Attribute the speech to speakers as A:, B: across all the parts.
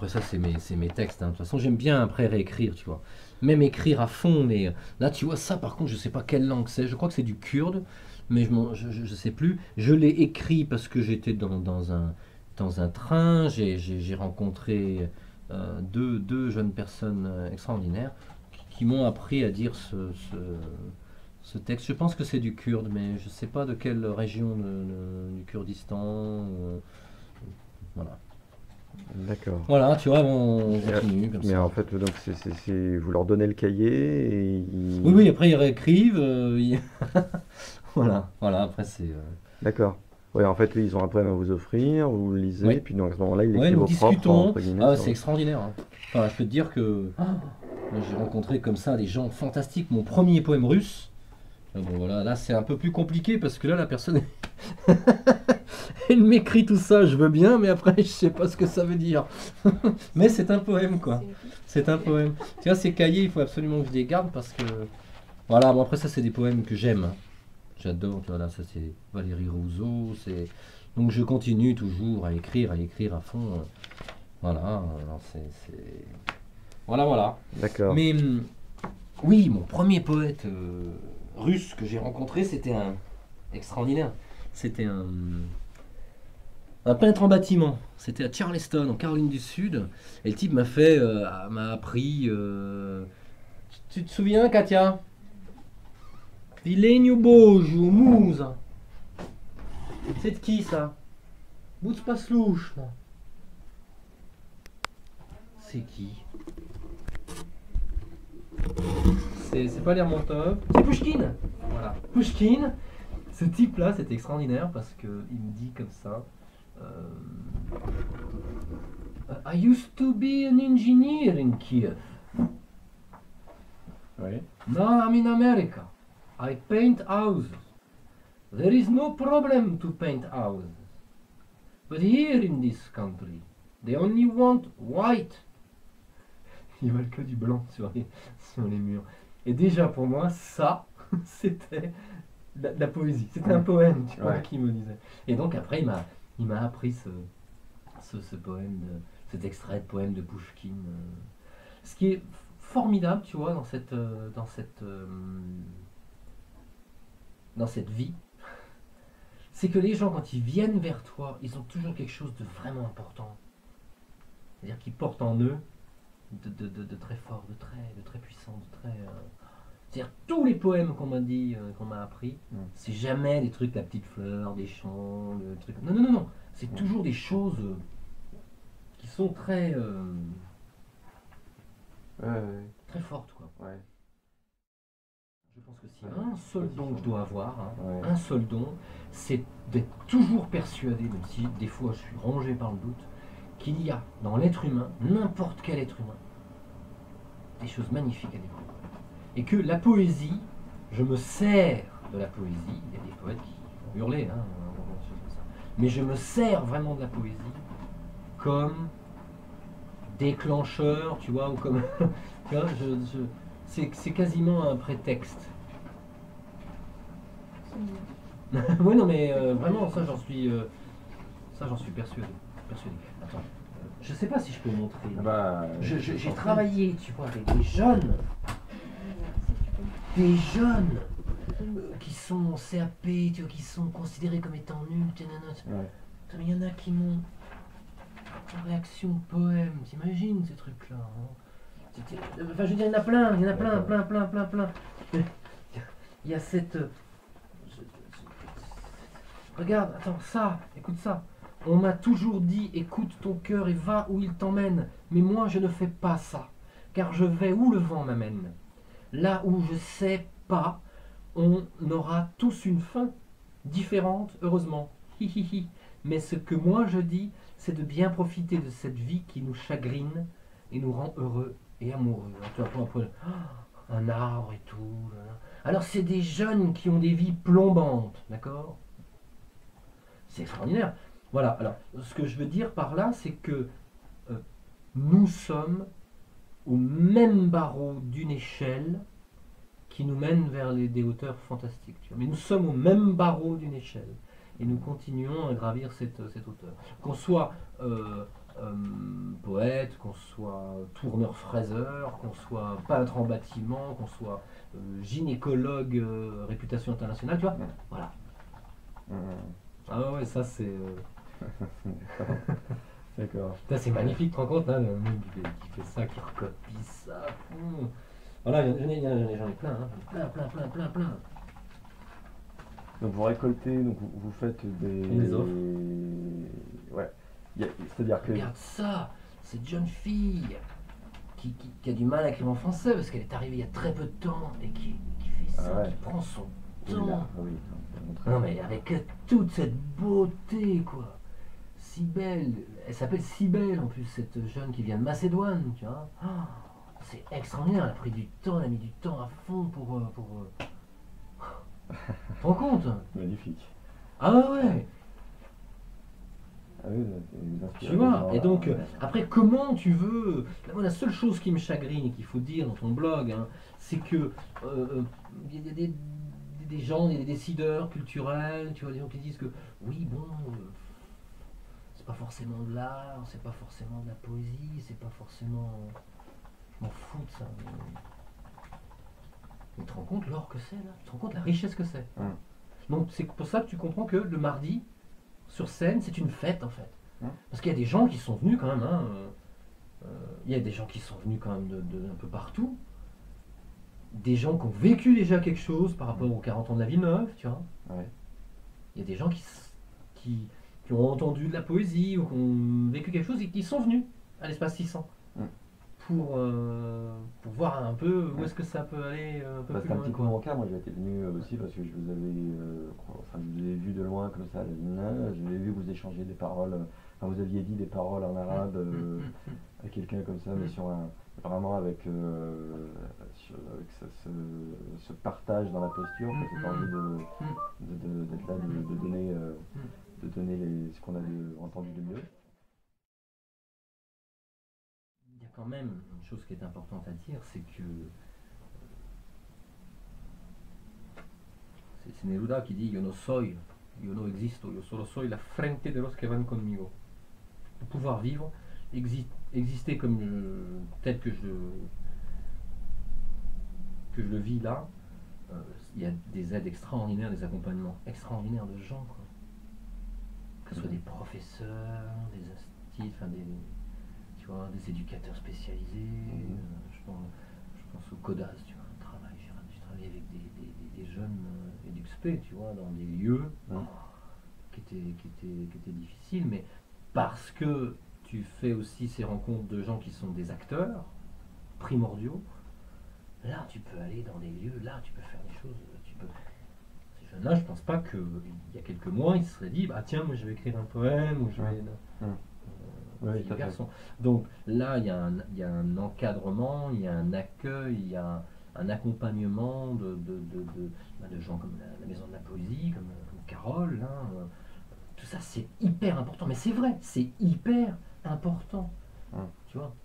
A: après ça, c'est mes textes, hein. De toute façon, j'aime bien après réécrire, tu vois. Même écrire à fond, mais là, tu vois, ça, par contre, je sais pas quelle langue c'est. Je crois que c'est du kurde, mais je sais plus. Je l'ai écrit parce que j'étais dans un train. J'ai rencontré deux jeunes personnes extraordinaires qui m'ont appris à dire ce texte. Je pense que c'est du kurde, mais je sais pas de quelle région du Kurdistan. Voilà.
B: D'accord.
A: Voilà, tu vois, on
B: Et,
A: continue comme
B: mais en
A: ça.
B: fait, donc vous leur donnez le cahier et
A: Oui, oui, après ils réécrivent. Voilà, voilà, après c'est.
B: D'accord. Ouais, en fait, eux, ils ont un poème à vous offrir, vous le lisez,
A: Oui,
B: puis donc à ce moment-là, ils
A: ouais,
B: l'écrivent
A: nous
B: au propre,
A: discutons.
B: entre guillemets,
A: Ah,
B: sur
A: c'est
B: votre...
A: extraordinaire, hein. Enfin, je peux te dire que moi, j'ai rencontré comme ça des gens fantastiques. Mon premier poème russe. Bon, voilà, là c'est un peu plus compliqué parce que là la personne elle m'écrit tout ça, je veux bien, mais après je sais pas ce que ça veut dire. Mais c'est un poème quoi. C'est un poème. Tu vois, ces cahiers, il faut absolument que je les garde parce que. Voilà, bon après ça c'est des poèmes que j'aime, hein. J'adore, tu vois, là, ça c'est Valérie Rousseau, c'est... Donc je continue toujours à écrire à fond. Voilà, alors Voilà, voilà.
B: D'accord.
A: Mais oui, mon premier poète russe que j'ai rencontré, c'était un extraordinaire. C'était un peintre en bâtiment. C'était à Charleston, en Caroline du Sud. Et le type m'a appris... Tu te souviens, Katia? Vilenio Bojo, Musa. C'est de qui ça? Boutspaslouche. C'est qui? C'est pas Lermontov. C'est Pushkin. Voilà. Pushkin. Ce type-là, c'est extraordinaire parce qu'il me dit comme ça. euh, I used to be an engineer in Kiev.
B: Oui.
A: Now I'm in America. I paint houses. There is no problem to paint houses. But here in this country, they only want white. Ils veulent que du blanc sur les murs. Et déjà pour moi, ça, c'était de la poésie. C'était un poème, tu vois,
B: Ouais.
A: qui me disait. Et donc après, il m'a appris ce poème, cet extrait de poème de Pushkin. Ce qui est formidable, tu vois, dans cette vie, c'est que les gens, quand ils viennent vers toi, ils ont toujours quelque chose de vraiment important. C'est-à-dire qu'ils portent en eux de très fort, de très puissant, de très. C'est-à-dire tous les poèmes qu'on m'a dit, qu'on m'a appris,
B: Mm.
A: c'est jamais des trucs, la petite fleur, des chants, le truc. Non, non, non, non. C'est toujours des choses qui sont très,
B: Ouais, ouais,
A: très fortes, quoi.
B: ouais.
A: Je pense que si un seul don que je dois avoir, hein,
B: Ouais.
A: un seul don, c'est d'être toujours persuadé, même si des fois je suis rongé par le doute, qu'il y a dans l'être humain, n'importe quel être humain, des choses magnifiques à découvrir. Et que la poésie, je me sers de la poésie, il y a des poètes qui vont hurler, hein, des choses comme ça. Mais je me sers vraiment de la poésie comme déclencheur, tu vois, ou comme... tu vois, c'est quasiment un prétexte. Oui, non, mais vraiment, ça, j'en suis persuadé. Persuadé. Attends, je sais pas si je peux montrer.
B: Ah bah,
A: J'ai travaillé, tu vois, avec des jeunes qui sont en CAP, tu vois, qui sont considérés comme étant nuls,
B: ouais.
A: Putain, mais il y en a qui m'ont en réaction au poème, t'imagines ces trucs-là, hein. Enfin, je veux dire, il y en a plein, il y en a plein,
B: D'accord.
A: plein, plein, plein, plein. Il y a cette... Regarde, attends, ça, écoute ça. On m'a toujours dit, écoute ton cœur et va où il t'emmène. Mais moi, je ne fais pas ça. Car je vais où le vent m'amène. Là où je sais pas, on aura tous une fin différente, heureusement. Hi, hi, hi. Mais ce que moi je dis, c'est de bien profiter de cette vie qui nous chagrine et nous rend heureux et amoureux. Tu vois, un arbre et tout. Alors c'est des jeunes qui ont des vies plombantes, d'accord? C'est extraordinaire. Voilà, alors ce que je veux dire par là, c'est que euh, nous sommes au même barreau d'une échelle qui nous mène vers des hauteurs fantastiques. Tu vois. Mais nous sommes au même barreau d'une échelle. Et nous continuons à gravir cette hauteur. Qu'on soit poète, qu'on soit tourneur-fraiseur, qu'on soit peintre en bâtiment, qu'on soit gynécologue réputation internationale, tu vois. Voilà. Ah ouais, ça c'est
B: D'accord.
A: ça, c'est magnifique, tu te rends compte, hein, le mec qui fait ça, qui recopie ça. Voilà, j'en ai plein, hein. Plein.
B: Donc vous récoltez, donc vous faites
A: Des offres.
B: Ouais. C'est-à-dire que...
A: Regarde ça, cette jeune fille qui a du mal à écrire en français parce qu'elle est arrivée il y a très peu de temps et qui fait ça,
B: Ah ouais.
A: qui prend son
B: Oui,
A: temps.
B: là, oui, on peut montrer.
A: Non mais avec toute cette beauté, quoi. Si belle, elle s'appelle Si-Belle en plus, cette jeune qui vient de Macédoine, tu vois. Ah, c'est extraordinaire, elle a pris du temps, elle a mis du temps à fond pour... Tu te rends compte?
B: Magnifique.
A: Ah ouais.
B: Ah oui,
A: Tu vois, et donc après comment tu veux... Moi, la seule chose qui me chagrine et qu'il faut dire dans ton blog, hein, c'est que il y a des gens, des décideurs culturels, tu vois, des gens qui disent que oui, bon, c'est pas forcément de l'art, c'est pas forcément de la poésie, c'est pas forcément... Je m'en fous de ça. Mais tu te rends compte l'or que c'est là? Tu te rends compte la richesse que c'est? Donc c'est pour ça que tu comprends que le mardi, sur scène, c'est une fête en fait. Parce qu'il y a des gens qui sont venus quand même, hein, il y a des gens qui sont venus quand même de un peu partout. Des gens qui ont vécu déjà quelque chose par rapport aux 40 ans de la Villeneuve, tu vois.
B: Ouais.
A: Il y a des gens qui ont entendu de la poésie ou qui ont vécu quelque chose et qui sont venus à l'espace 600 pour voir un peu où est-ce que ça peut aller un peu
B: Bah,
A: plus
B: c'était un
A: loin.
B: petit peu mon cas, moi j'étais venu aussi parce que je vous avais, enfin, je vous avais vu de loin comme ça à la Villeneuve, je vous avais vu vous échanger des paroles, enfin, vous aviez dit des paroles en arabe à quelqu'un comme ça, mais sur vraiment avec, avec ce partage dans la posture, cette envie d'être là, de donner ce qu'on a entendu de mieux.
A: Il y a quand même une chose qui est importante à dire, c'est que c'est Neruda qui dit yo no existo, yo solo soy la frente de los que van conmigo. Pour pouvoir vivre, exister comme tel que je le vis là, il y a des aides extraordinaires, des accompagnements extraordinaires de gens, quoi. Que ce soit des professeurs, des instituts, enfin tu vois, des éducateurs spécialisés. Je pense au CODAS, tu vois, un travail. J'ai travaillé avec des jeunes EduxP, tu vois, dans des lieux qui étaient difficiles, mais parce que tu fais aussi ces rencontres de gens qui sont des acteurs primordiaux. Là, tu peux aller dans des lieux, là, tu peux faire des choses. Ces jeunes-là, je pense pas qu'il y a quelques mois, ils se seraient dit, bah tiens, moi je vais écrire un poème, ou je vais.
B: Oui, tout à fait.
A: Garçon. Donc là, il y a un encadrement, il y a un accueil, il y a un accompagnement de gens comme la Maison de la Poésie, comme Carole. Hein, tout ça, c'est hyper important. Mais c'est vrai, c'est hyper important. Tu vois.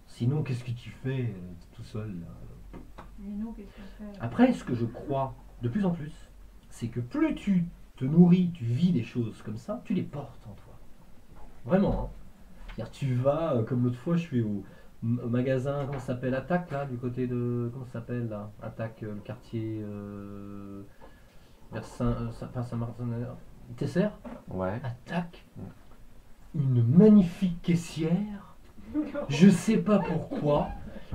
A: Sinon, qu'est-ce que tu fais tout seul là?
C: Mais nous, qu'est-ce qu'on fait?
A: Après, ce que je crois de plus en plus, c'est que plus tu te nourris, tu vis des choses comme ça, tu les portes en toi. Vraiment, hein. C'est-à-dire, tu vas, comme l'autre fois, je suis au magasin, comment ça s'appelle, Attaque, là, du côté de. Comment ça s'appelle, là? Attaque, le quartier. Vers Saint-Martin. Tesser.
B: Ouais.
A: Attaque. Une magnifique caissière. Je sais pas pourquoi.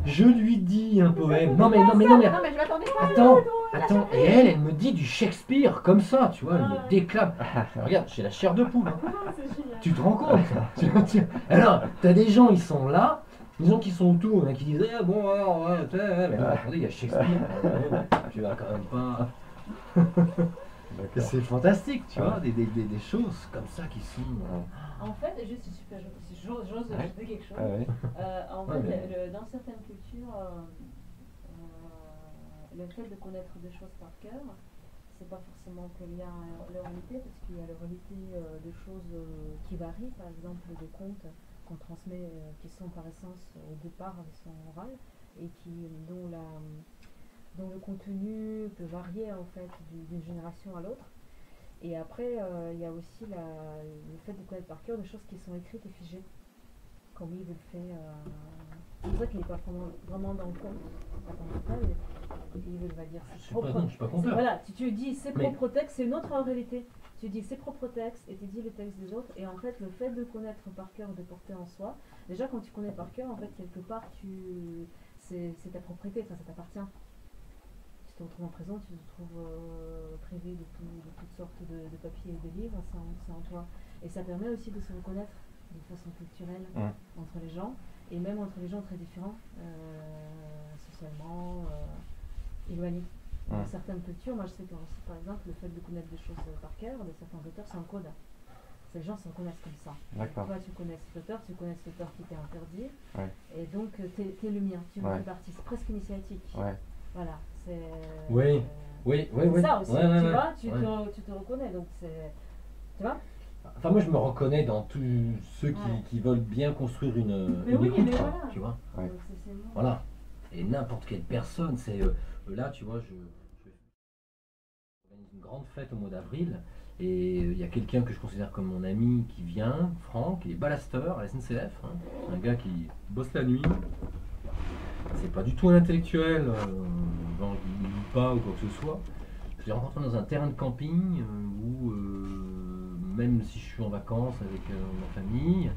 A: Je lui dis un poème. Non mais
C: Non, mais je m'attendais pas.
A: Attends. Et elle me dit du Shakespeare comme ça, tu vois, elle me déclame. Regarde, j'ai la chair de poule. Hein.
C: C'est génial.
A: Tu te rends compte? Alors, t'as des gens, ils sont là, des gens qui sont autour, hein, qui disent eh, bon, alors, ouais, mais là, attendez, il y a Shakespeare. Tu vas quand même pas. C'est fantastique, tu vois, des choses comme ça qui sont.
C: En fait, juste si j'ose ajouter quelque chose. En
A: Ouais,
C: fait, dans certaines cultures, le fait de connaître des choses par cœur, c'est pas forcément qu'il y a l'oralité, parce qu'il y a l'oralité de choses qui varient, par exemple des contes qu'on transmet, qui sont par essence au départ sont orales et dont le contenu peut varier en fait d'une génération à l'autre. Et après, il y a aussi le fait de connaître par cœur des choses qui sont écrites et figées. comme Yves le fait. C'est pour ça qu'il n'est pas vraiment dans le compte. Yves va dire
A: Je
C: c'est
A: suis
C: propre.
A: pas, non, je suis pas compteur.
C: Voilà, tu dis c'est
A: Mais-
C: propre texte, c'est une autre réalité. Tu dis ses propres textes et tu dis les textes des autres. Et en fait, le fait de connaître par cœur, de porter en soi, déjà quand tu connais par cœur, en fait, quelque part, c'est ta propriété, enfin, ça t'appartient. Tu te retrouves en prison, tu te retrouves privé de toutes sortes de papiers et de livres, c'est en toi. Et ça permet aussi de se reconnaître de façon culturelle entre les gens, et même entre les gens très différents, socialement éloignés. Dans certaines cultures, moi je sais que par exemple le fait de connaître des choses par cœur, de certains auteurs, c'est un code. Les gens se reconnaissent comme ça.
B: D'accord.
C: Toi tu connais cet auteur, tu connais cet auteur qui t'est interdit,
B: Ouais.
C: et donc t'es le mien, tu
B: Ouais.
C: fais partie, c'est presque initiatique.
B: Ouais.
C: Voilà, c'est...
A: Oui. Oui, oui,
C: c'est
A: oui.
C: ça aussi,
A: Ouais,
C: tu
A: ouais,
C: vois,
A: ouais.
C: tu te reconnais, donc c'est... Tu vois.
A: Enfin, moi, je me reconnais dans tous ceux
C: Ouais.
A: qui veulent bien construire une
C: Mais oui,
A: écoute,
C: mais
A: quoi,
C: voilà.
A: tu vois.
B: Ouais.
C: Donc, c'est moi.
A: Voilà. Et n'importe quelle personne, c'est là, tu vois, je organise une grande fête au mois d'avril et il y a quelqu'un que je considère comme mon ami qui vient, Franck, il est balasteur à la SNCF, hein. C'est un gars qui bosse la nuit. C'est pas du tout un intellectuel, genre il lit pas ou quoi que ce soit. Je l'ai rencontré dans un terrain de camping où même si je suis en vacances avec ma famille,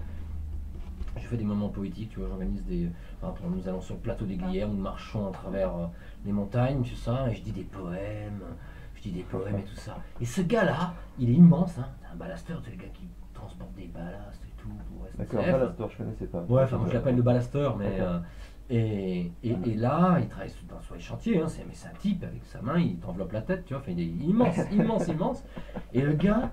A: je fais des moments poétiques, tu vois, j'organise des... Enfin, nous allons sur le plateau des Glières, nous marchons à travers les montagnes, tout ça, et je dis des poèmes, et tout ça. Et ce gars-là, il est immense, hein, c'est un balasteur, c'est le gars qui transporte des ballasts et tout pour SNCF.
B: D'accord, balasteur, je connaissais pas.
A: Ouais, enfin moi je l'appelle le balasteur, mais...
B: D'accord.
A: Et là, il travaille sur les chantiers, hein, mais c'est un type, avec sa main, il t'enveloppe la tête, tu vois, enfin, il est immense, immense, immense. Et le gars,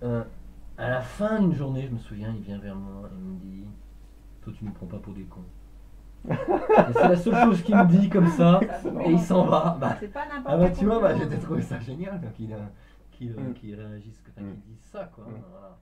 A: à la fin d'une journée, je me souviens, il vient vers moi, il me dit... Toi, tu ne me prends pas pour des cons. Et c'est la seule chose qu'il me dit comme ça, et il s'en va. Bah,
C: C'est pas n'importe
A: ah bah tu vois,
C: quoi.
A: j'ai trouvé ça génial qu'il réagisse, qu'il dise ça, quoi. Voilà.